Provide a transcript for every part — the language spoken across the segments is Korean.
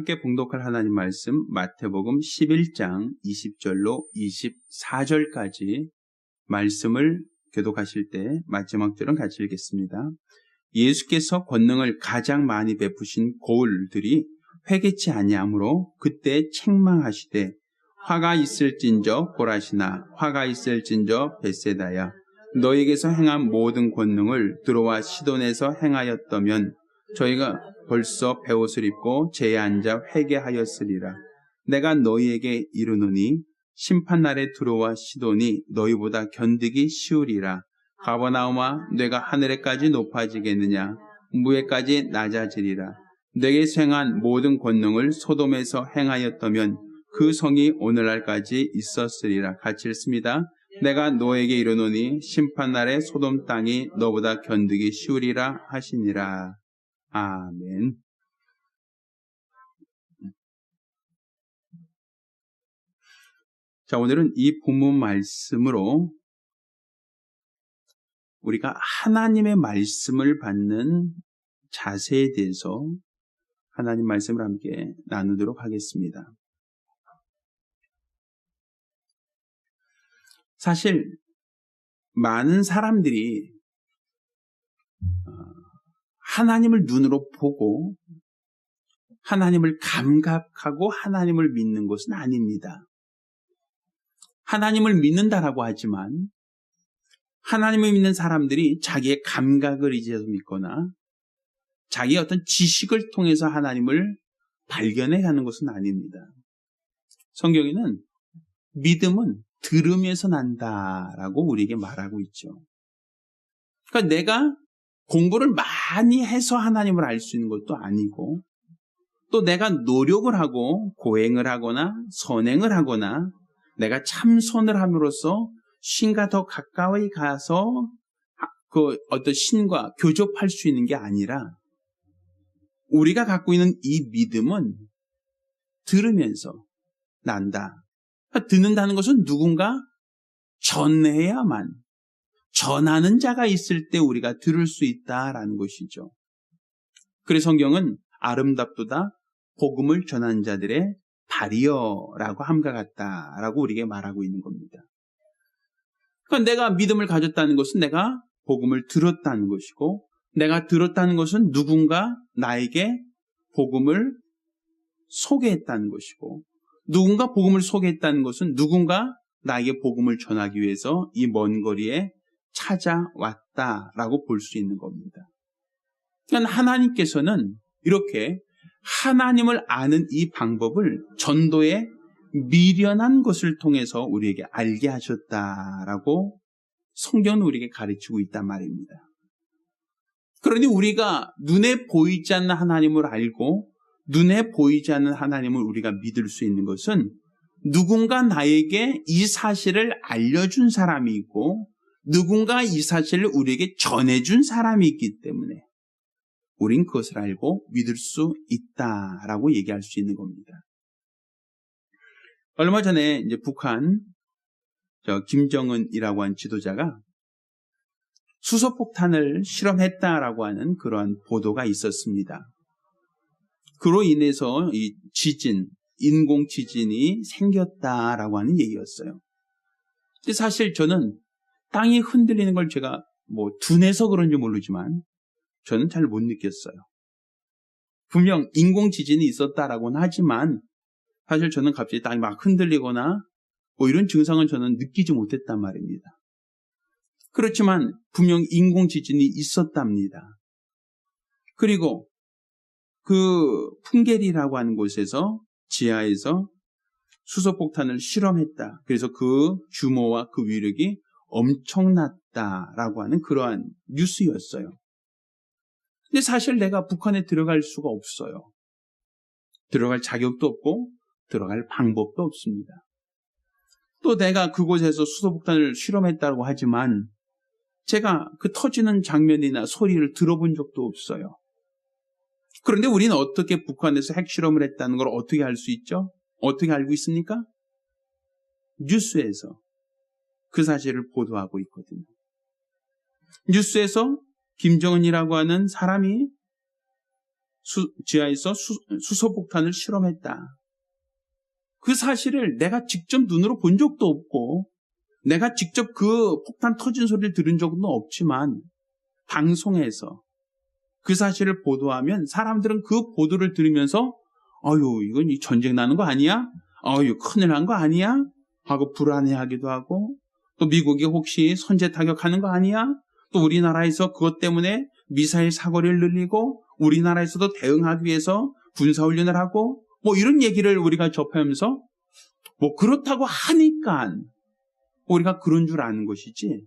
함께 봉독할 하나님 말씀 마태복음 11장 20절로 24절까지 말씀을 교독하실 때 마지막 절은 같이 읽겠습니다. 예수께서 권능을 가장 많이 베푸신 고을들이 회개치 아니하므로 그때 책망하시되 화가 있을진저 고라시나 화가 있을진저 벳세다야 너에게서 행한 모든 권능을 두로와 시돈에서 행하였다면 저희가 벌써 베옷을 입고 제에 앉아 회개하였으리라. 내가 너희에게 이르노니 심판날에 두로와 시돈이 너희보다 견디기 쉬우리라. 가버나움아 내가 하늘에까지 높아지겠느냐 무에까지 낮아지리라. 내게 행한 모든 권능을 소돔에서 행하였다면 그 성이 오늘날까지 있었으리라. 같이 읽습니다. 내가 너에게 이르노니 심판날에 소돔 땅이 너보다 견디기 쉬우리라 하시니라. 아멘. 자, 오늘은 이 본문 말씀으로 우리가 하나님의 말씀을 받는 자세에 대해서 하나님 말씀을 함께 나누도록 하겠습니다. 사실 많은 사람들이 하나님을 눈으로 보고 하나님을 감각하고 하나님을 믿는 것은 아닙니다. 하나님을 믿는다라고 하지만 하나님을 믿는 사람들이 자기의 감각을 의지해서 믿거나 자기의 어떤 지식을 통해서 하나님을 발견해 가는 것은 아닙니다. 성경에는 믿음은 들으면서 난다라고 우리에게 말하고 있죠. 그러니까 내가 공부를 많이 해서 하나님을 알 수 있는 것도 아니고 또 내가 노력을 하고 고행을 하거나 선행을 하거나 내가 참선을 함으로써 신과 더 가까이 가서 그 어떤 신과 교접할 수 있는 게 아니라 우리가 갖고 있는 이 믿음은 들으면서 난다. 듣는다는 것은 누군가 전해야만 전하는 자가 있을 때 우리가 들을 수 있다라는 것이죠. 그래서 성경은 아름답도다 복음을 전하는 자들의 발이여라고 함과 같다라고 우리에게 말하고 있는 겁니다. 그러니까 내가 믿음을 가졌다는 것은 내가 복음을 들었다는 것이고 내가 들었다는 것은 누군가 나에게 복음을 소개했다는 것이고 누군가 복음을 소개했다는 것은 누군가 나에게 복음을 전하기 위해서 이 먼 거리에 찾아왔다라고 볼 수 있는 겁니다. 그러니까 하나님께서는 이렇게 하나님을 아는 이 방법을 전도의 미련한 것을 통해서 우리에게 알게 하셨다라고 성경은 우리에게 가르치고 있단 말입니다. 그러니 우리가 눈에 보이지 않는 하나님을 알고 눈에 보이지 않는 하나님을 우리가 믿을 수 있는 것은 누군가 나에게 이 사실을 알려준 사람이 있고 누군가 이 사실을 우리에게 전해준 사람이 있기 때문에 우린 그것을 알고 믿을 수 있다라고 얘기할 수 있는 겁니다. 얼마 전에 이제 북한 김정은이라고 한 지도자가 수소폭탄을 실험했다라고 하는 그러한 보도가 있었습니다. 그로 인해서 이 지진, 인공 지진이 생겼다라고 하는 얘기였어요. 근데 사실 저는 땅이 흔들리는 걸 제가 둔해서 그런지 모르지만 저는 잘 못 느꼈어요. 분명 인공 지진이 있었다라고는 하지만 사실 저는 갑자기 땅이 막 흔들리거나 이런 증상은 저는 느끼지 못했단 말입니다. 그렇지만 분명 인공 지진이 있었답니다. 그리고 그 풍계리라고 하는 곳에서 지하에서 수소폭탄을 실험했다. 그래서 그 규모와 그 위력이 엄청났다라고 하는 그러한 뉴스였어요. 근데 사실 내가 북한에 들어갈 수가 없어요. 들어갈 자격도 없고 들어갈 방법도 없습니다. 또 내가 그곳에서 수소폭탄을 실험했다고 하지만 제가 그 터지는 장면이나 소리를 들어본 적도 없어요. 그런데 우리는 어떻게 북한에서 핵실험을 했다는 걸 어떻게 알 수 있죠? 어떻게 알고 있습니까? 뉴스에서 그 사실을 보도하고 있거든요. 뉴스에서 김정은이라고 하는 사람이 지하에서 수소폭탄을 실험했다. 그 사실을 내가 직접 눈으로 본 적도 없고 내가 직접 그 폭탄 터진 소리를 들은 적은 없지만 방송에서 그 사실을 보도하면 사람들은 그 보도를 들으면서 이건 전쟁 나는 거 아니야? 큰일 난 거 아니야? 하고 불안해하기도 하고 또 미국이 혹시 선제 타격하는 거 아니야? 또 우리나라에서 그것 때문에 미사일 사거리를 늘리고 우리나라에서도 대응하기 위해서 군사훈련을 하고 이런 얘기를 우리가 접하면서 그렇다고 하니까 우리가 그런 줄 아는 것이지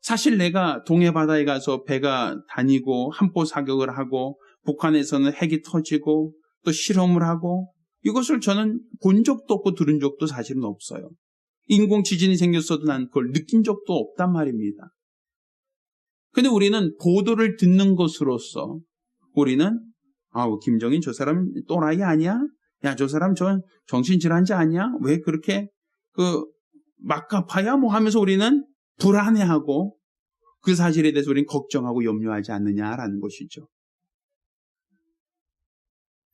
사실 내가 동해바다에 가서 배가 다니고 함포 사격을 하고 북한에서는 핵이 터지고 또 실험을 하고 이것을 저는 본 적도 없고 들은 적도 사실은 없어요. 인공 지진이 생겼어도 난 그걸 느낀 적도 없단 말입니다. 근데 우리는 보도를 듣는 것으로서 우리는 김정인 저 사람 또라이 아니야? 야, 저 사람 저 정신질환자 아니야? 왜 그렇게 막가파야 하면서 우리는 불안해하고 그 사실에 대해서 우리는 걱정하고 염려하지 않느냐라는 것이죠.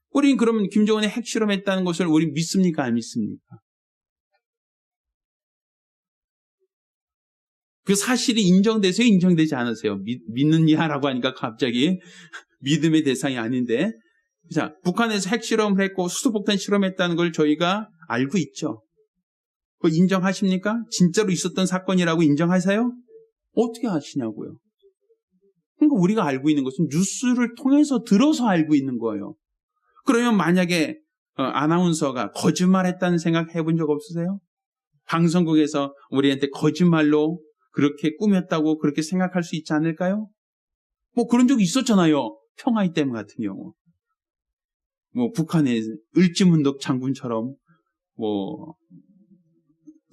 우리는 그러면 김정은이 핵실험했다는 것을 우리 믿습니까? 안 믿습니까? 그 사실이 인정돼서요? 인정되지 않으세요? 믿느냐라고 하니까 갑자기 믿음의 대상이 아닌데 자, 북한에서 핵실험을 했고 수소폭탄 실험했다는 걸 저희가 알고 있죠. 그거 인정하십니까? 진짜로 있었던 사건이라고 인정하세요? 어떻게 아시냐고요? 그러니까 우리가 알고 있는 것은 뉴스를 통해서 들어서 알고 있는 거예요. 그러면 만약에 아나운서가 거짓말했다는 생각 해본 적 없으세요? 방송국에서 우리한테 거짓말로 그렇게 꾸몄다고 그렇게 생각할 수 있지 않을까요? 그런 적이 있었잖아요. 평화의 댐 같은 경우. 북한의 을지문덕 장군처럼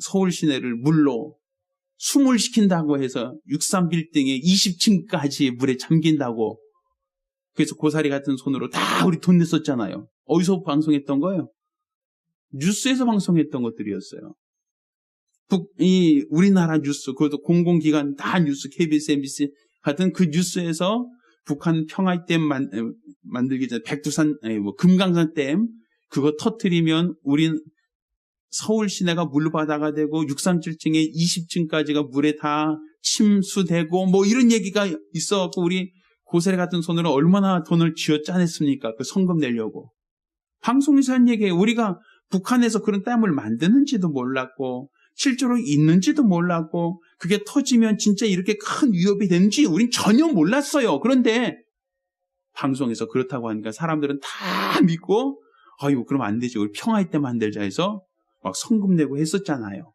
서울 시내를 물로 숨을 시킨다고 해서 63빌딩의 20층까지 물에 잠긴다고 그래서 고사리 같은 손으로 다 우리 돈 냈었잖아요. 어디서 방송했던 거예요? 뉴스에서 방송했던 것들이었어요. 우리나라 뉴스, 그것도 공공기관 다 뉴스, KBS, MBC 같은 그 뉴스에서 북한 평화의 댐 만들기 전에 금강산 댐 그거 터뜨리면 우린 서울 시내가 물바다가 되고 637층에 20층까지가 물에 다 침수되고 이런 얘기가 있어갖고 우리 고사리 같은 손으로 얼마나 돈을 쥐어짜냈습니까? 그 성금 내려고. 방송에서 한 얘기예요. 우리가 북한에서 그런 댐을 만드는지도 몰랐고 실제로 있는지도 몰랐고 그게 터지면 진짜 이렇게 큰 위협이 되는지 우린 전혀 몰랐어요. 그런데 방송에서 그렇다고 하니까 사람들은 다 믿고 그럼 안 되지. 우리 평화의 댐 만들자 해서 막 성금 내고 했었잖아요.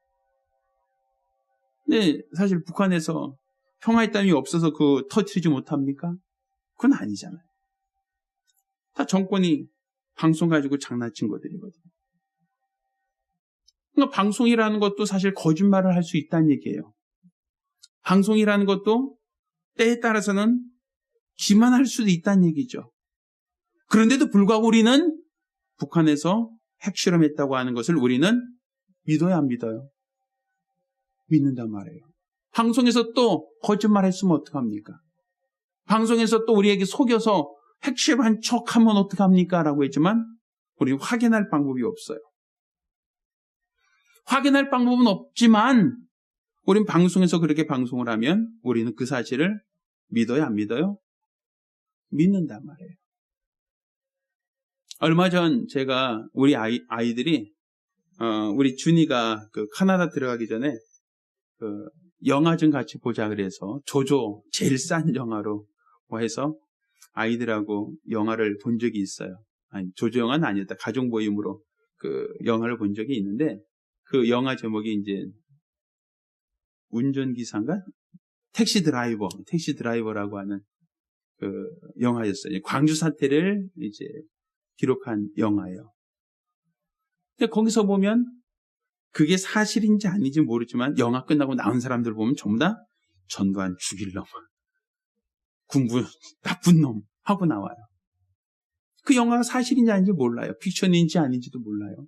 근데 사실 북한에서 평화의 댐이 없어서 터뜨리지 못합니까? 그건 아니잖아요. 다 정권이 방송 가지고 장난친 것들이거든요. 그러니까 방송이라는 것도 사실 거짓말을 할 수 있다는 얘기예요. 방송이라는 것도 때에 따라서는 기만할 수도 있다는 얘기죠. 그런데도 불구하고 우리는 북한에서 핵실험했다고 하는 것을 우리는 믿어야 안 믿어요? 믿는단 말이에요. 방송에서 또 거짓말 했으면 어떡합니까? 방송에서 또 우리에게 속여서 핵실험한 척하면 어떡합니까? 라고 했지만 우리는 확인할 방법이 없어요. 확인할 방법은 없지만 우리는 방송에서 그렇게 방송을 하면 우리는 그 사실을 믿어요? 안 믿어요? 믿는단 말이에요. 얼마 전 제가 우리 아이들이 우리 준이가 카나다 들어가기 전에 영화 좀 같이 보자 그래서 조조 제일 싼 영화로 해서 아이들하고 영화를 본 적이 있어요. 아니 조조 영화는 아니었다. 가족 모임으로 영화를 본 적이 있는데 그 영화 제목이 이제 운전기사인가? 택시 드라이버라고 하는 영화였어요. 광주 사태를 이제 기록한 영화예요. 근데 거기서 보면 그게 사실인지 아닌지 모르지만 영화 끝나고 나온 사람들 보면 전부 다 전두환 죽일 놈, 군부 나쁜 놈 하고 나와요. 그 영화가 사실인지 아닌지 몰라요. 픽션인지 아닌지도 몰라요.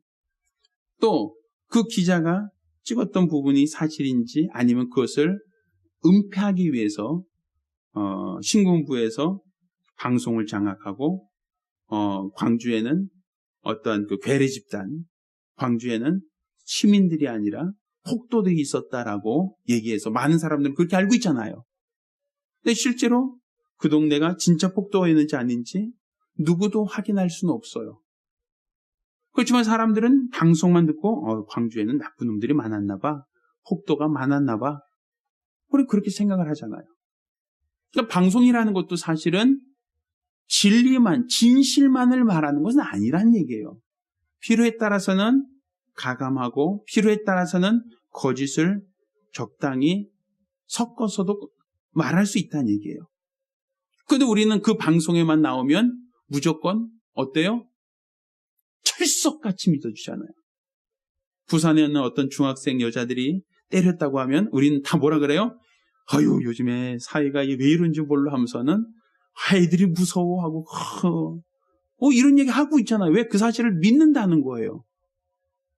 또 그 기자가 찍었던 부분이 사실인지 아니면 그것을 은폐하기 위해서 신문부에서 방송을 장악하고 광주에는 어떤 그 괴뢰 집단, 광주에는 시민들이 아니라 폭도들이 있었다라고 얘기해서 많은 사람들은 그렇게 알고 있잖아요. 근데 실제로 그 동네가 진짜 폭도였는지 아닌지 누구도 확인할 수는 없어요. 그렇지만 사람들은 방송만 듣고 광주에는 나쁜 놈들이 많았나 봐. 폭도가 많았나 봐. 우리 그렇게 생각을 하잖아요. 그러니까 방송이라는 것도 사실은 진리만, 진실만을 말하는 것은 아니란 얘기예요. 필요에 따라서는 가감하고 필요에 따라서는 거짓을 적당히 섞어서도 말할 수 있다는 얘기예요. 그런데 우리는 그 방송에만 나오면 무조건 어때요? 철석같이 믿어주잖아요. 부산에 있는 어떤 중학생 여자들이 때렸다고 하면 우리는 다 뭐라 그래요? 아유, 요즘에 사회가 왜 이런지 몰라 하면서는 아이들이 무서워하고 이런 얘기 하고 있잖아요. 왜? 그 사실을 믿는다는 거예요.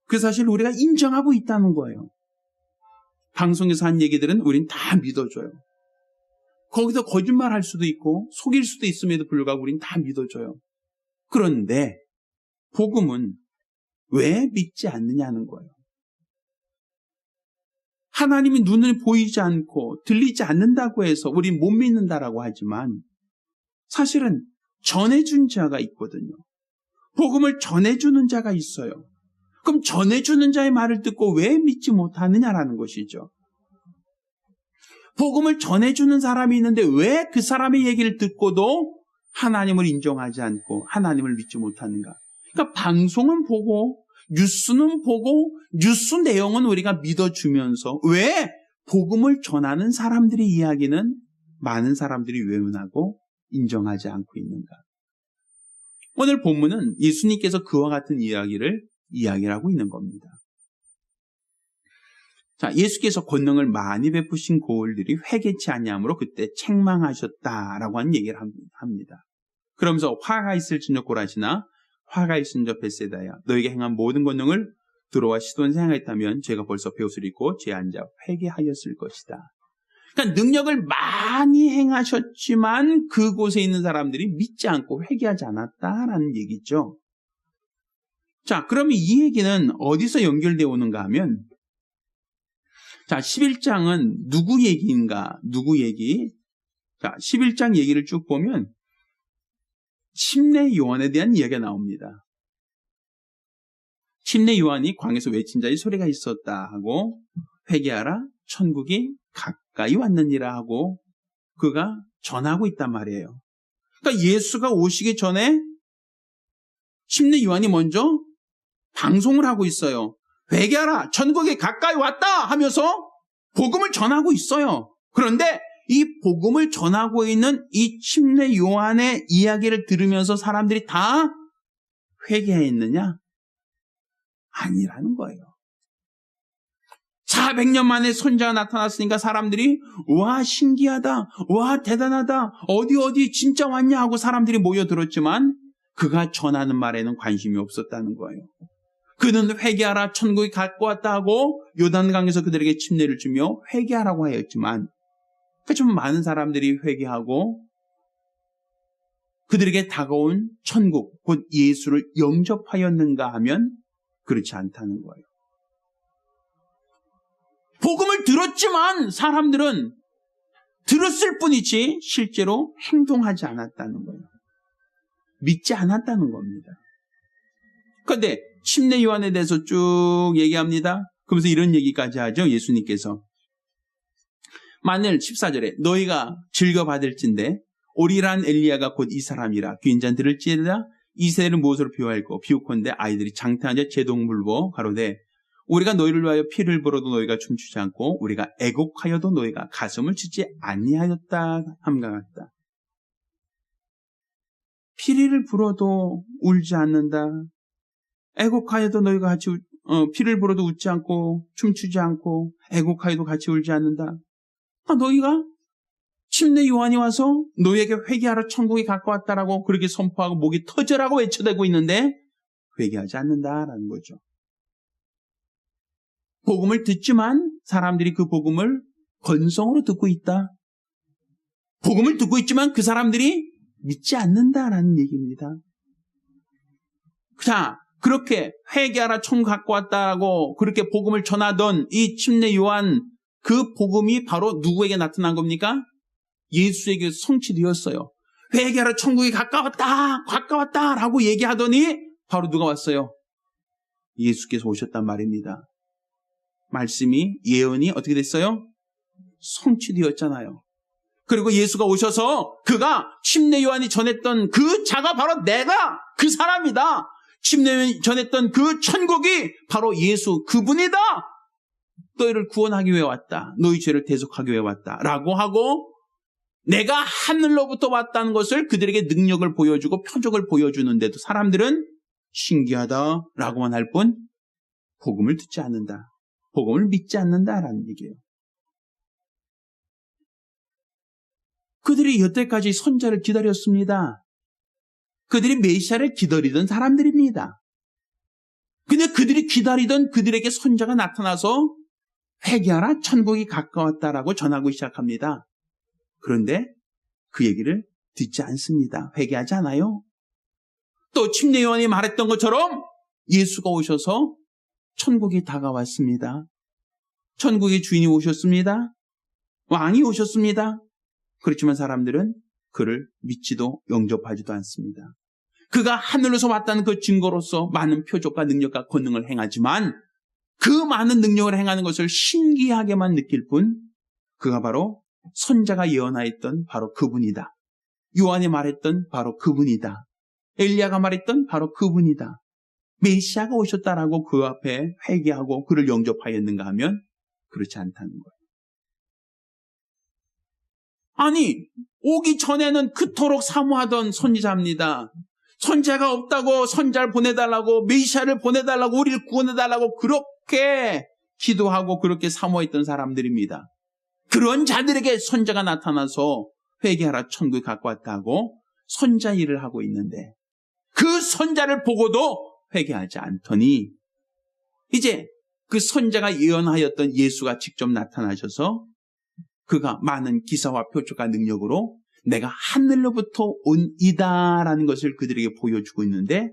그 사실을 우리가 인정하고 있다는 거예요. 방송에서 한 얘기들은 우린 다 믿어줘요. 거기서 거짓말할 수도 있고 속일 수도 있음에도 불구하고 우린 다 믿어줘요. 그런데 복음은 왜 믿지 않느냐는 거예요. 하나님이 눈을 보이지 않고 들리지 않는다고 해서 우린 못 믿는다라고 하지만 사실은 전해준 자가 있거든요. 복음을 전해주는 자가 있어요. 그럼 전해주는 자의 말을 듣고 왜 믿지 못하느냐라는 것이죠. 복음을 전해주는 사람이 있는데 왜 그 사람의 얘기를 듣고도 하나님을 인정하지 않고 하나님을 믿지 못하는가? 그러니까 방송은 보고 뉴스는 보고 뉴스 내용은 우리가 믿어주면서 왜 복음을 전하는 사람들의 이야기는 많은 사람들이 외면하고 인정하지 않고 있는가? 오늘 본문은 예수님께서 그와 같은 이야기를 하고 있는 겁니다. 자, 예수께서 권능을 많이 베푸신 고을들이 회개치 아니함으로 그때 책망하셨다라고 하는 얘기를 합니다. 그러면서 화가 있을진저 고라시나 화가 있을진저 벳세다야 너에게 행한 모든 권능을 들어와 시돈에서 행하였다면 죄가 벌써 배옷을 입고 죄 앉아 회개하였을 것이다. 그러니까 능력을 많이 행하셨지만 그곳에 있는 사람들이 믿지 않고 회개하지 않았다라는 얘기죠. 자, 그러면 이 얘기는 어디서 연결되어 오는가 하면 자, 11장은 누구 얘기인가? 누구 얘기? 자, 11장 얘기를 쭉 보면 침례 요한에 대한 이야기가 나옵니다. 침례 요한이 광에서 외친 자의 소리가 있었다 하고 회개하라 천국이 가까이 왔느니라 하고 그가 전하고 있단 말이에요. 그러니까 예수가 오시기 전에 침례 요한이 먼저 방송을 하고 있어요. 회개하라 천국이 가까이 왔다 하면서 복음을 전하고 있어요. 그런데 이 복음을 전하고 있는 이 침례 요한의 이야기를 들으면서 사람들이 다 회개했느냐? 아니라는 거예요. 400년 만에 선지자가 나타났으니까 사람들이 와 신기하다, 와 대단하다, 어디 진짜 왔냐 하고 사람들이 모여들었지만 그가 전하는 말에는 관심이 없었다는 거예요. 그는 회개하라 천국이 갖고 왔다 하고 요단강에서 그들에게 침례를 주며 회개하라고 하였지만 좀 많은 사람들이 회개하고 그들에게 다가온 천국 곧 예수를 영접하였는가 하면 그렇지 않다는 거예요. 복음을 들었지만 사람들은 들었을 뿐이지 실제로 행동하지 않았다는 거예요. 믿지 않았다는 겁니다. 그런데 침례 요한에 대해서 쭉 얘기합니다. 그러면서 이런 얘기까지 하죠. 예수님께서 만일 14절에 너희가 즐거받을진대 오리란 엘리야가 곧 이 사람이라 귀인 자는 들을지어다 이 세대를 무엇으로 비유할꼬 비유컨대 아이들이 장태한 제동물보 가로되 우리가 너희를 위하여 피를 불어도 너희가 춤추지 않고 우리가 애곡하여도 너희가 가슴을 치지 아니하였다 함과 같다. 피리를 불어도 울지 않는다. 애곡하여도 너희가 같이 피를 불어도 웃지 않고 춤추지 않고 애곡하여도 같이 울지 않는다. 너희가 침례 요한이 와서 너희에게 회개하라 천국이 가까웠다라고 그렇게 선포하고 목이 터져라고 외쳐대고 있는데 회개하지 않는다라는 거죠. 복음을 듣지만 사람들이 그 복음을 건성으로 듣고 있다. 복음을 듣고 있지만 그 사람들이 믿지 않는다라는 얘기입니다. 자, 그렇게 회개하라 천국 갖고 왔다라고 그렇게 복음을 전하던 이 침례 요한, 그 복음이 바로 누구에게 나타난 겁니까? 예수에게 성취되었어요. 회개하라 천국이 가까웠다 라고 얘기하더니 바로 누가 왔어요? 예수께서 오셨단 말입니다. 말씀이, 예언이 어떻게 됐어요? 성취되었잖아요. 그리고 예수가 오셔서 그가 침례 요한이 전했던 그 자가 바로 내가 그 사람이다. 침례 요한이 전했던 그 천국이 바로 예수 그분이다. 너희를 구원하기 위해 왔다. 너희 죄를 대속하기 위해 왔다. 라고 하고 내가 하늘로부터 왔다는 것을 그들에게 능력을 보여주고 표적을 보여주는데도 사람들은 신기하다라고만 할 뿐 복음을 듣지 않는다. 복음을 믿지 않는다라는 얘기예요. 그들이 여태까지 선자를 기다렸습니다. 그들이 메시아를 기다리던 사람들입니다. 근데 그들이 기다리던 그들에게 선자가 나타나서 회개하라 천국이 가까웠다라고 전하고 시작합니다. 그런데 그 얘기를 듣지 않습니다. 회개하지 않아요. 또 침례 요한이 말했던 것처럼 예수가 오셔서 천국이 다가왔습니다. 천국의 주인이 오셨습니다. 왕이 오셨습니다. 그렇지만 사람들은 그를 믿지도 영접하지도 않습니다. 그가 하늘로서 왔다는 그 증거로서 많은 표적과 능력과 권능을 행하지만 그 많은 능력을 행하는 것을 신기하게만 느낄 뿐 그가 바로 선자가 예언하였던 바로 그분이다. 요한이 말했던 바로 그분이다. 엘리야가 말했던 바로 그분이다. 메시아가 오셨다라고 그 앞에 회개하고 그를 영접하였는가 하면 그렇지 않다는 거예요. 아니, 오기 전에는 그토록 사모하던 선지자입니다. 선자가 없다고 선자를 보내달라고, 메시아를 보내달라고, 우리를 구원해달라고 그렇게 기도하고 그렇게 사모했던 사람들입니다. 그런 자들에게 선자가 나타나서 회개하라 천국에 갖고 왔다고 선자 일을 하고 있는데 그 선자를 보고도 회개하지 않더니 이제 그 선자가 예언하였던 예수가 직접 나타나셔서 그가 많은 기사와 표적과 능력으로 내가 하늘로부터 온 이다라는 것을 그들에게 보여주고 있는데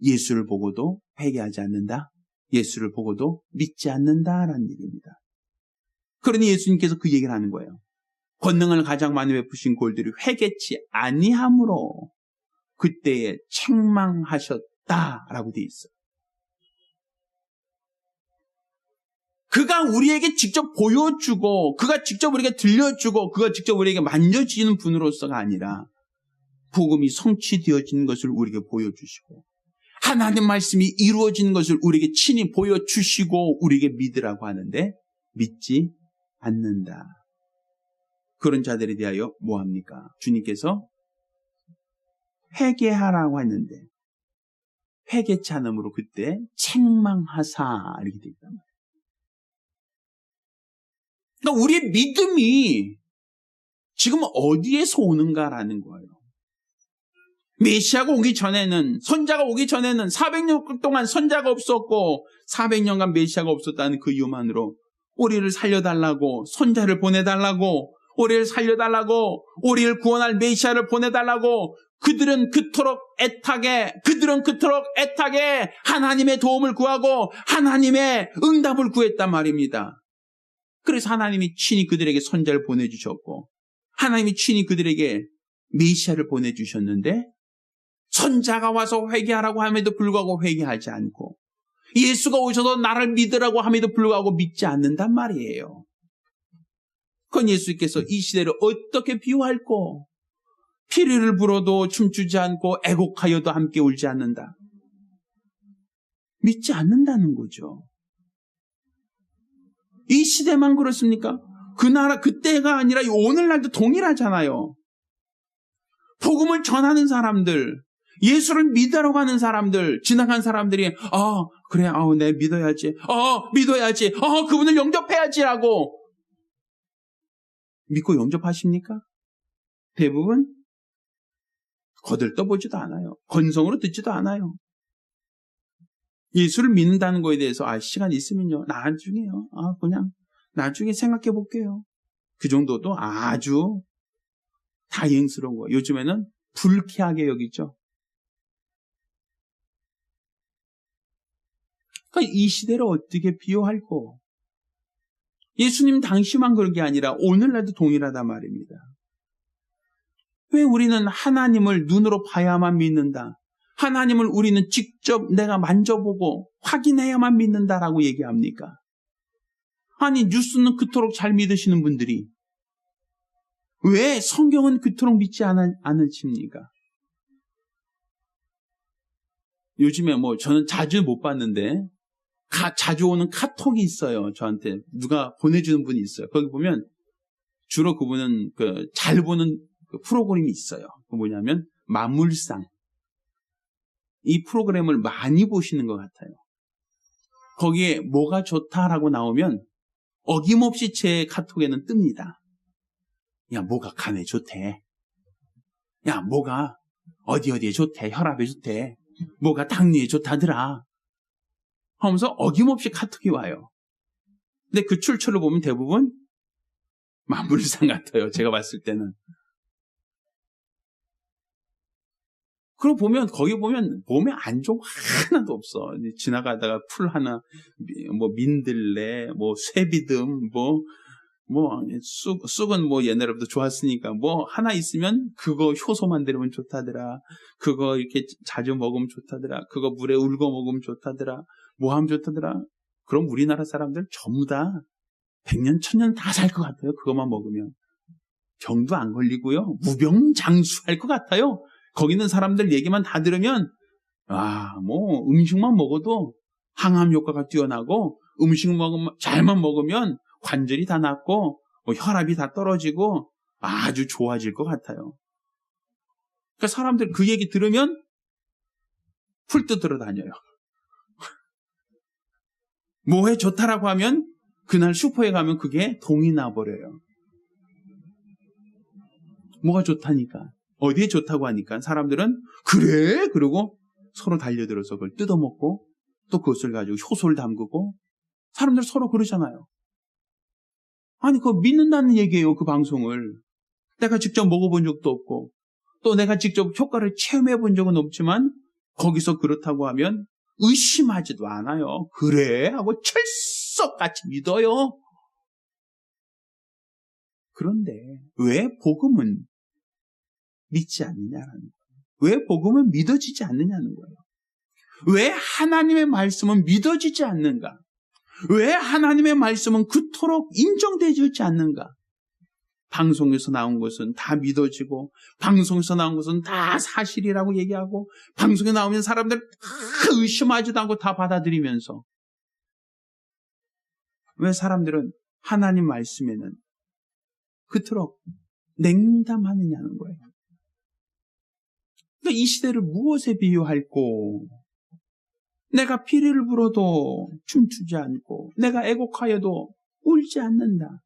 예수를 보고도 회개하지 않는다. 예수를 보고도 믿지 않는다라는 얘기입니다. 그러니 예수님께서 그 얘기를 하는 거예요. 권능을 가장 많이 베푸신 골들이 회개치 아니함으로 그때에 책망하셨다라고 되어 있어요. 그가 우리에게 직접 보여주고 그가 직접 우리에게 들려주고 그가 직접 우리에게 만져지는 분으로서가 아니라 복음이 성취되어진 것을 우리에게 보여주시고 하나님 말씀이 이루어진 것을 우리에게 친히 보여주시고 우리에게 믿으라고 하는데 믿지 않는다. 그런 자들에 대하여 뭐합니까? 주님께서 회개하라고 했는데 회개치 않음으로 그때 책망하사 이렇게 되어 있단 말이에요. 그러니까 우리의 믿음이 지금 어디에서 오는가라는 거예요. 메시아가 오기 전에는, 선자가 오기 전에는 400년 동안 선자가 없었고 400년간 메시아가 없었다는 그 이유만으로 우리를 살려달라고, 선자를 보내달라고, 우리를 살려달라고, 우리를 구원할 메시아를 보내달라고 그들은 그토록 애타게 하나님의 도움을 구하고 하나님의 응답을 구했단 말입니다. 그래서 하나님이 친히 그들에게 선자를 보내주셨고 하나님이 친히 그들에게 메시아를 보내주셨는데 선자가 와서 회개하라고 함에도 불구하고 회개하지 않고 예수가 오셔서 나를 믿으라고 함에도 불구하고 믿지 않는단 말이에요. 그건 예수께서 이 시대를 어떻게 비유할꼬? 피리를 불어도 춤추지 않고 애곡하여도 함께 울지 않는다. 믿지 않는다는 거죠. 이 시대만 그렇습니까? 그 나라 그때가 아니라 오늘날도 동일하잖아요. 복음을 전하는 사람들, 예수를 믿으라고 하는 사람들, 지나간 사람들이 그래, 내 믿어야지, 그분을 영접해야지라고 믿고 영접하십니까? 대부분 거들떠보지도 않아요. 건성으로 듣지도 않아요. 예수를 믿는다는 거에 대해서 시간 있으면요, 나중에요. 그냥 나중에 생각해 볼게요. 그 정도도 아주 다행스러운 거예요. 요즘에는 불쾌하게 여기죠. 그러니까 이 시대를 어떻게 비유할꼬? 예수님 당시만 그런 게 아니라 오늘날도 동일하단 말입니다. 왜 우리는 하나님을 눈으로 봐야만 믿는다? 하나님을 우리는 직접 내가 만져보고 확인해야만 믿는다라고 얘기합니까? 아니, 뉴스는 그토록 잘 믿으시는 분들이 왜 성경은 그토록 믿지 않으십니까? 요즘에 저는 자주 못 봤는데 자주 오는 카톡이 있어요. 저한테 누가 보내주는 분이 있어요. 거기 보면 주로 그분은 잘 보는 프로그램이 있어요. 그 뭐냐면 만물상. 이 프로그램을 많이 보시는 것 같아요. 거기에 뭐가 좋다라고 나오면 어김없이 제 카톡에는 뜹니다. 야, 뭐가 간에 좋대. 야, 뭐가 어디에 좋대. 혈압에 좋대. 뭐가 당뇨에 좋다더라. 하면서 어김없이 카톡이 와요. 근데 그 출처를 보면 대부분 만물상 같아요. 제가 봤을 때는. 그리고 거기 보면 몸에 안 좋은 거 하나도 없어. 지나가다가 풀 하나, 민들레, 쇠비듬, 쑥은 옛날부터 좋았으니까, 하나 있으면 그거 효소 만들면 좋다더라. 그거 이렇게 자주 먹으면 좋다더라. 그거 물에 울고 먹으면 좋다더라. 하면 좋다더라. 그럼 우리나라 사람들 전부 다 100년, 1000년 다 살 것 같아요. 그것만 먹으면. 병도 안 걸리고요. 무병장수할 것 같아요. 거기 있는 사람들 얘기만 다 들으면, 음식만 먹어도 항암 효과가 뛰어나고, 잘만 먹으면 관절이 다 낫고, 혈압이 다 떨어지고, 아주 좋아질 것 같아요. 그러니까 사람들 그 얘기 들으면 풀 뜯으러 다녀요. 뭐에 좋다라고 하면, 그날 슈퍼에 가면 그게 동이 나버려요. 뭐가 좋다니까. 어디에 좋다고 하니까 사람들은 그래? 그러고 서로 달려들어서 그걸 뜯어먹고 또 그것을 가지고 효소를 담그고 사람들 서로 그러잖아요. 아니, 그거 믿는다는 얘기예요. 그 방송을. 내가 직접 먹어본 적도 없고 또 내가 직접 효과를 체험해 본 적은 없지만 거기서 그렇다고 하면 의심하지도 않아요. 그래? 하고 철석같이 믿어요. 그런데 왜 복음은 믿지 않느냐라는 거예요. 왜 복음은 믿어지지 않느냐는 거예요. 왜 하나님의 말씀은 믿어지지 않는가? 왜 하나님의 말씀은 그토록 인정되지 않는가? 방송에서 나온 것은 다 믿어지고 방송에서 나온 것은 다 사실이라고 얘기하고 방송에 나오면 사람들 다 의심하지도 않고 다 받아들이면서 왜 사람들은 하나님 말씀에는 그토록 냉담하느냐는 거예요. 이 시대를 무엇에 비유할꼬? 내가 피리를 불어도 춤추지 않고 내가 애곡하여도 울지 않는다.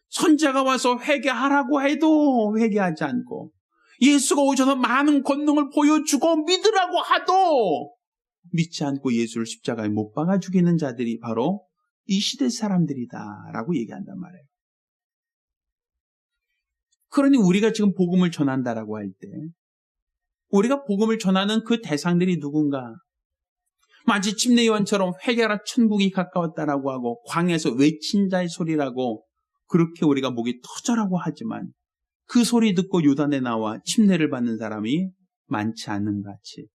선자가 와서 회개하라고 해도 회개하지 않고 예수가 오셔서 많은 권능을 보여주고 믿으라고 하도 믿지 않고 예수를 십자가에 못 박아 죽이는 자들이 바로 이 시대 사람들이다라고 얘기한단 말이에요. 그러니 우리가 지금 복음을 전한다라고 할 때 우리가 복음을 전하는 그 대상들이 누군가? 마치 침례요한처럼 회개하라 천국이 가까웠다라고 하고 광야에서 외친 자의 소리라고 그렇게 우리가 목이 터져라고 하지만 그 소리 듣고 요단에 나와 침례를 받는 사람이 많지 않은 같이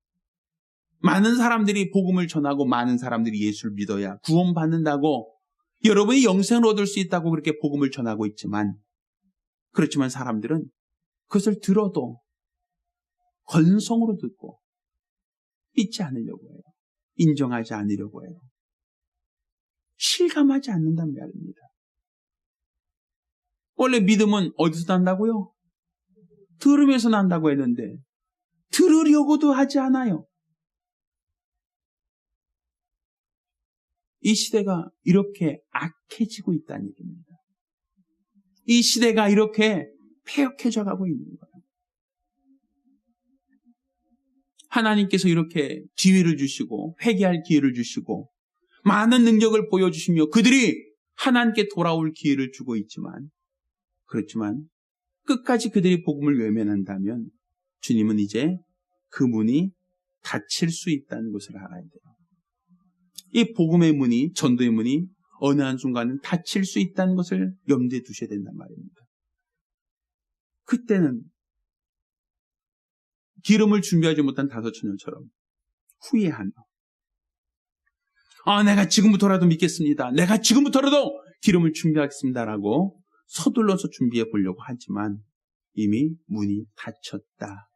많은 사람들이 복음을 전하고 많은 사람들이 예수를 믿어야 구원받는다고 여러분이 영생을 얻을 수 있다고 그렇게 복음을 전하고 있지만 그렇지만 사람들은 그것을 들어도 건성으로 듣고 믿지 않으려고 해요. 인정하지 않으려고 해요. 실감하지 않는단 말입니다. 원래 믿음은 어디서 난다고요? 들으면서 난다고 했는데 들으려고도 하지 않아요. 이 시대가 이렇게 악해지고 있다는 얘기입니다. 이 시대가 이렇게 폐역해져 가고 있는 거예요. 하나님께서 이렇게 기회를 주시고 회개할 기회를 주시고 많은 능력을 보여주시며 그들이 하나님께 돌아올 기회를 주고 있지만 그렇지만 끝까지 그들이 복음을 외면한다면 주님은 이제 그 문이 닫힐 수 있다는 것을 알아야 돼요. 이 복음의 문이, 전도의 문이 어느 한순간은 닫힐 수 있다는 것을 염두에 두셔야 된단 말입니다. 그때는 기름을 준비하지 못한 다섯 처녀처럼 후회하며, 내가 지금부터라도 믿겠습니다. 내가 지금부터라도 기름을 준비하겠습니다라고 서둘러서 준비해 보려고 하지만 이미 문이 닫혔다.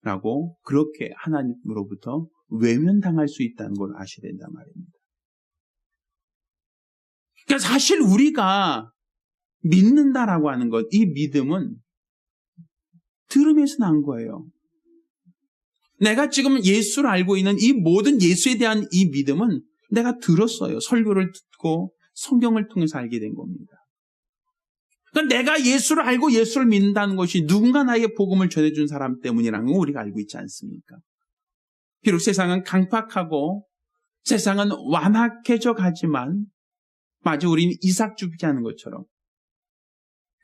라고 그렇게 하나님으로부터 외면당할 수 있다는 걸 아셔야 된단 말입니다. 그러니까 사실 우리가 믿는다라고 하는 것, 이 믿음은 들음에서 난 거예요. 내가 지금 예수를 알고 있는 이 모든 예수에 대한 이 믿음은 내가 들었어요. 설교를 듣고 성경을 통해서 알게 된 겁니다. 그러니까 내가 예수를 알고 예수를 믿는다는 것이 누군가 나에게 복음을 전해준 사람 때문이라는 걸 우리가 알고 있지 않습니까? 비록 세상은 강팍하고 세상은 완악해져 가지만 마치 우리는 이삭 줍기 하는 것처럼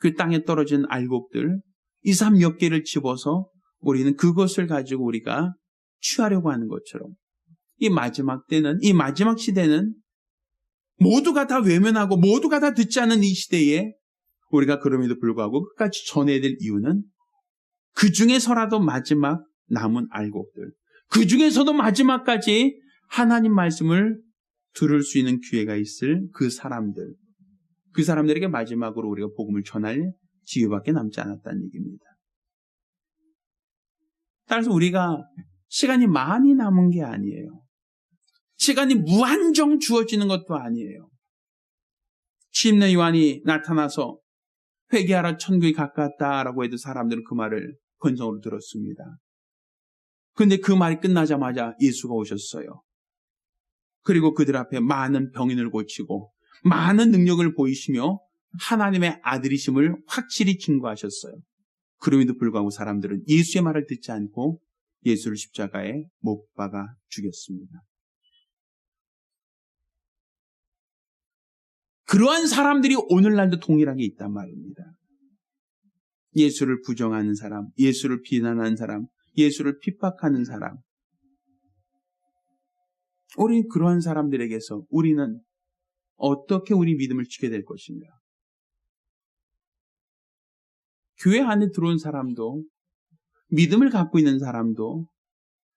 그 땅에 떨어진 알곡들 2, 3 몇 개를 집어서 우리는 그것을 가지고 우리가 취하려고 하는 것처럼 이 마지막 때는, 이 마지막 시대는 모두가 다 외면하고 모두가 다 듣지 않은 이 시대에 우리가 그럼에도 불구하고 끝까지 전해야 될 이유는 그 중에서라도 마지막 남은 알곡들, 그 중에서도 마지막까지 하나님 말씀을 들을 수 있는 기회가 있을 그 사람들에게 마지막으로 우리가 복음을 전할 기회밖에 남지 않았다는 얘기입니다. 따라서 우리가 시간이 많이 남은 게 아니에요. 시간이 무한정 주어지는 것도 아니에요. 침례 요한이 나타나서 회개하라 천국이 가깝다라고 해도 사람들은 그 말을 건성으로 들었습니다. 그런데 그 말이 끝나자마자 예수가 오셨어요. 그리고 그들 앞에 많은 병인을 고치고 많은 능력을 보이시며 하나님의 아들이심을 확실히 증거하셨어요. 그럼에도 불구하고 사람들은 예수의 말을 듣지 않고 예수를 십자가에 못 박아 죽였습니다. 그러한 사람들이 오늘날도 동일하게 있단 말입니다. 예수를 부정하는 사람, 예수를 비난하는 사람, 예수를 핍박하는 사람. 우리 그러한 사람들에게서 우리는 어떻게 우리 믿음을 지켜야 될 것인가? 교회 안에 들어온 사람도, 믿음을 갖고 있는 사람도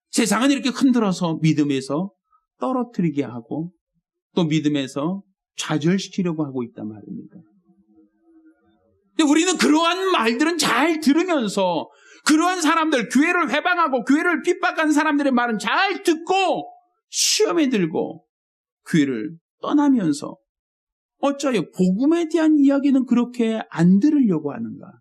세상은 이렇게 흔들어서 믿음에서 떨어뜨리게 하고 또 믿음에서 좌절시키려고 하고 있단 말입니다. 근데 우리는 그러한 말들은 잘 들으면서 그러한 사람들, 교회를 회방하고 교회를 핍박한 사람들의 말은 잘 듣고 시험에 들고 교회를 떠나면서 어쩌요 복음에 대한 이야기는 그렇게 안 들으려고 하는가?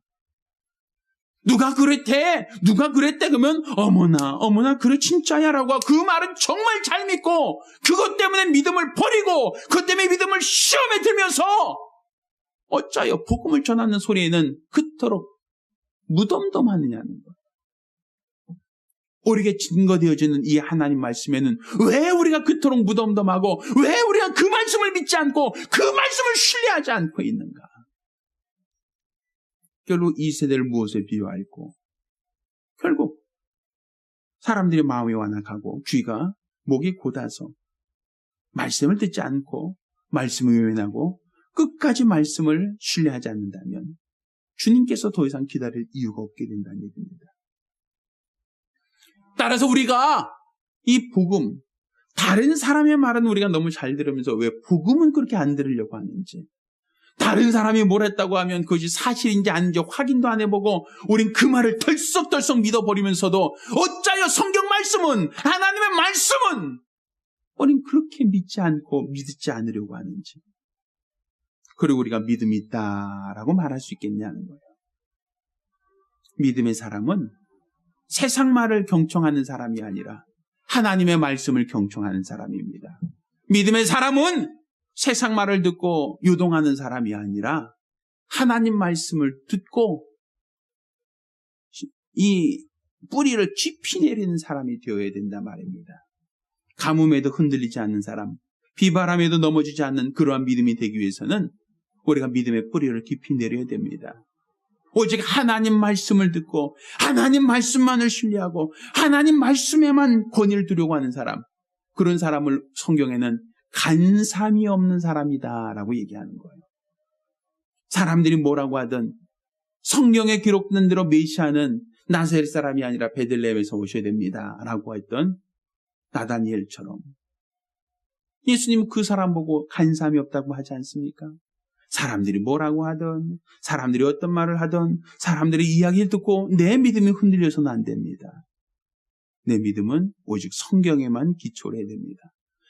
누가 그랬대? 누가 그랬대? 그러면 어머나 그래 진짜야라고 그 말은 정말 잘 믿고 그것 때문에 믿음을 버리고 그것 때문에 믿음을 시험에 들면서 어쩌요 복음을 전하는 소리에는 그토록 무덤덤하느냐는 것. 우리에게 증거되어지는 이 하나님 말씀에는 왜 우리가 그토록 무덤덤하고 왜 우리가 그 말씀을 믿지 않고 그 말씀을 신뢰하지 않고 있는가? 결국 이 세대를 무엇에 비유할고 결국 사람들의 마음이 완악하고 귀가 목이 곧아서 말씀을 듣지 않고 말씀을 외면하고 끝까지 말씀을 신뢰하지 않는다면 주님께서 더 이상 기다릴 이유가 없게 된다는 얘기입니다. 따라서 우리가 이 복음, 다른 사람의 말은 우리가 너무 잘 들으면서 왜 복음은 그렇게 안 들으려고 하는지, 다른 사람이 뭘 했다고 하면 그것이 사실인지 아닌지 확인도 안 해보고 우린 그 말을 덜썩덜썩 믿어버리면서도 어짜요 성경 말씀은, 하나님의 말씀은 우린 그렇게 믿지 않고 믿지 않으려고 하는지, 그리고 우리가 믿음이 있다라고 말할 수 있겠냐는 거예요. 믿음의 사람은 세상 말을 경청하는 사람이 아니라 하나님의 말씀을 경청하는 사람입니다. 믿음의 사람은 세상 말을 듣고 유동하는 사람이 아니라 하나님 말씀을 듣고 이 뿌리를 깊이 내리는 사람이 되어야 된단 말입니다. 가뭄에도 흔들리지 않는 사람, 비바람에도 넘어지지 않는 그러한 믿음이 되기 위해서는 우리가 믿음의 뿌리를 깊이 내려야 됩니다. 오직 하나님 말씀을 듣고 하나님 말씀만을 신뢰하고 하나님 말씀에만 권위를 두려고 하는 사람, 그런 사람을 성경에는 간삼이 없는 사람이다라고 얘기하는 거예요. 사람들이 뭐라고 하든 성경에 기록된 대로 메시아는 나사렛 사람이 아니라 베들레헴에서 오셔야 됩니다라고 했던 나다니엘처럼 예수님은 그 사람 보고 간삼이 없다고 하지 않습니까? 사람들이 뭐라고 하든 사람들이 어떤 말을 하든 사람들의 이야기를 듣고 내 믿음이 흔들려서는 안 됩니다. 내 믿음은 오직 성경에만 기초를 해야 됩니다.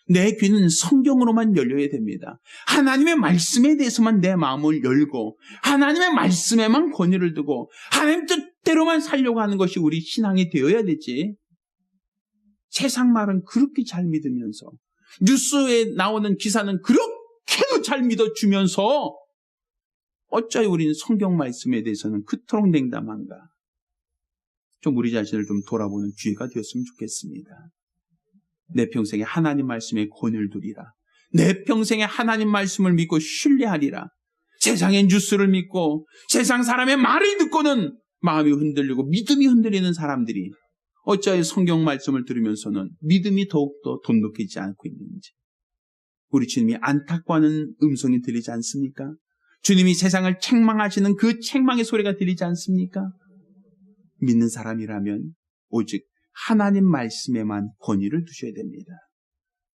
내 귀는 성경으로만 열려야 됩니다. 하나님의 말씀에 대해서만 내 마음을 열고 하나님의 말씀에만 권위를 두고 하나님 뜻대로만 살려고 하는 것이 우리 신앙이 되어야 되지. 세상 말은 그렇게 잘 믿으면서 뉴스에 나오는 기사는 그렇게도 잘 믿어주면서 어찌 우리는 성경 말씀에 대해서는 그토록 냉담한가. 좀 우리 자신을 좀 돌아보는 기회가 되었으면 좋겠습니다. 내 평생에 하나님 말씀에 권위를 두리라. 내 평생에 하나님 말씀을 믿고 신뢰하리라. 세상의 뉴스를 믿고 세상 사람의 말을 듣고는 마음이 흔들리고 믿음이 흔들리는 사람들이 어찌하여 성경 말씀을 들으면서는 믿음이 더욱더 돈독해지지 않고 있는지. 우리 주님이 안타까워하는 음성이 들리지 않습니까? 주님이 세상을 책망하시는 그 책망의 소리가 들리지 않습니까? 믿는 사람이라면 오직 하나님 말씀에만 권위를 두셔야 됩니다.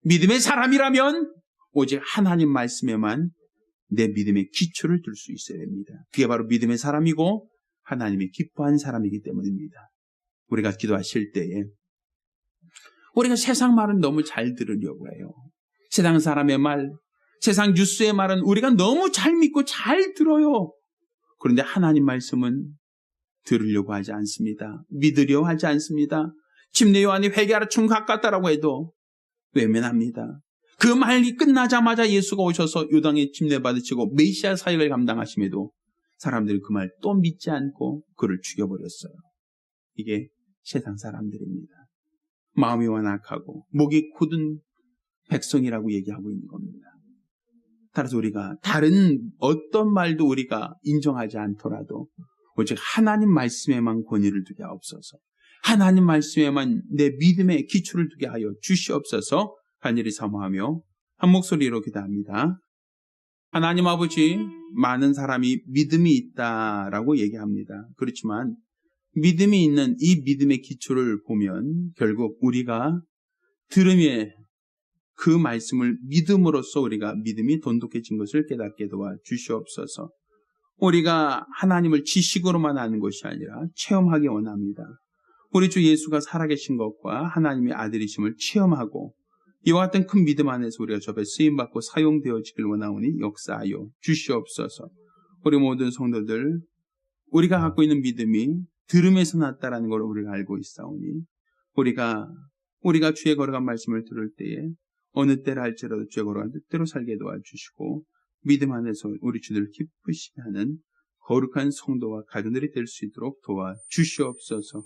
믿음의 사람이라면 오직 하나님 말씀에만 내 믿음의 기초를 둘 수 있어야 됩니다. 그게 바로 믿음의 사람이고 하나님이 기뻐한 사람이기 때문입니다. 우리가 기도하실 때에 우리가 세상 말은 너무 잘 들으려고 해요. 세상 사람의 말, 세상 뉴스의 말은 우리가 너무 잘 믿고 잘 들어요. 그런데 하나님 말씀은 들으려고 하지 않습니다. 믿으려 하지 않습니다. 침례 요한이 회개하라 chung 가깝다라고 해도 외면합니다. 그 말이 끝나자마자 예수가 오셔서 요단에 침례 받으시고 메시아 사역을 감당하심에도 사람들이 그 말 또 믿지 않고 그를 죽여버렸어요. 이게 세상 사람들입니다. 마음이 완악하고 목이 굳은 백성이라고 얘기하고 있는 겁니다. 따라서 우리가 다른 어떤 말도 우리가 인정하지 않더라도 오직 하나님 말씀에만 권위를 두게 하옵소서. 하나님 말씀에만 내 믿음의 기초를 두게 하여 주시옵소서. 간절히 사모하며 한 목소리로 기도합니다. 하나님 아버지, 많은 사람이 믿음이 있다라고 얘기합니다. 그렇지만 믿음이 있는 이 믿음의 기초를 보면 결국 우리가 들음에 그 말씀을 믿음으로써 우리가 믿음이 돈독해진 것을 깨닫게 도와 주시옵소서. 우리가 하나님을 지식으로만 아는 것이 아니라 체험하기 원합니다. 우리 주 예수가 살아계신 것과 하나님의 아들이심을 체험하고 이와 같은 큰 믿음 안에서 우리가 접에 쓰임받고 사용되어지길 원하오니 역사하여 주시옵소서. 우리 모든 성도들, 우리가 갖고 있는 믿음이 들음에서 났다라는 걸 우리가 알고 있사오니 우리가 주의 거룩한 말씀을 들을 때에 어느 때라 할지라도 주의 거룩한 뜻대로 살게 도와주시고 믿음 안에서 우리 주를 기쁘시게 하는 거룩한 성도와 가정들이 될 수 있도록 도와주시옵소서.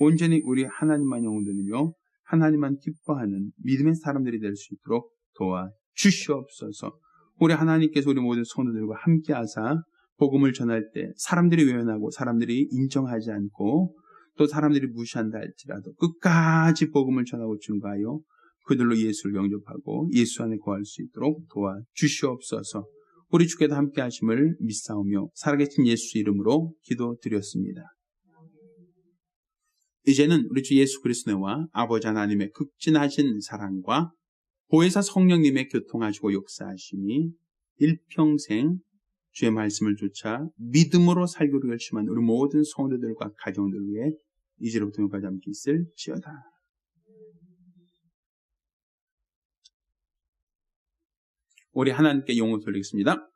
온전히 우리 하나님만 영혼 드리며 하나님만 기뻐하는 믿음의 사람들이 될 수 있도록 도와주시옵소서. 우리 하나님께서 우리 모든 성도들과 함께 하사 복음을 전할 때 사람들이 외면하고 사람들이 인정하지 않고 또 사람들이 무시한다 할지라도 끝까지 복음을 전하고 증거하여 그들로 예수를 영접하고 예수 안에 거할 수 있도록 도와주시옵소서. 우리 주께도 함께 하심을 믿사오며 살아계신 예수 이름으로 기도드렸습니다. 이제는 우리 주 예수 그리스도와 아버지 하나님의 극진하신 사랑과 보혜사 성령님의 교통하시고 역사하심이 일평생 주의 말씀을 쫓아 믿음으로 살기로 결심한 우리 모든 성도들과 가정들 위해 이제로부터 영까지 함께 있을지어다. 우리 하나님께 영혼 돌리겠습니다.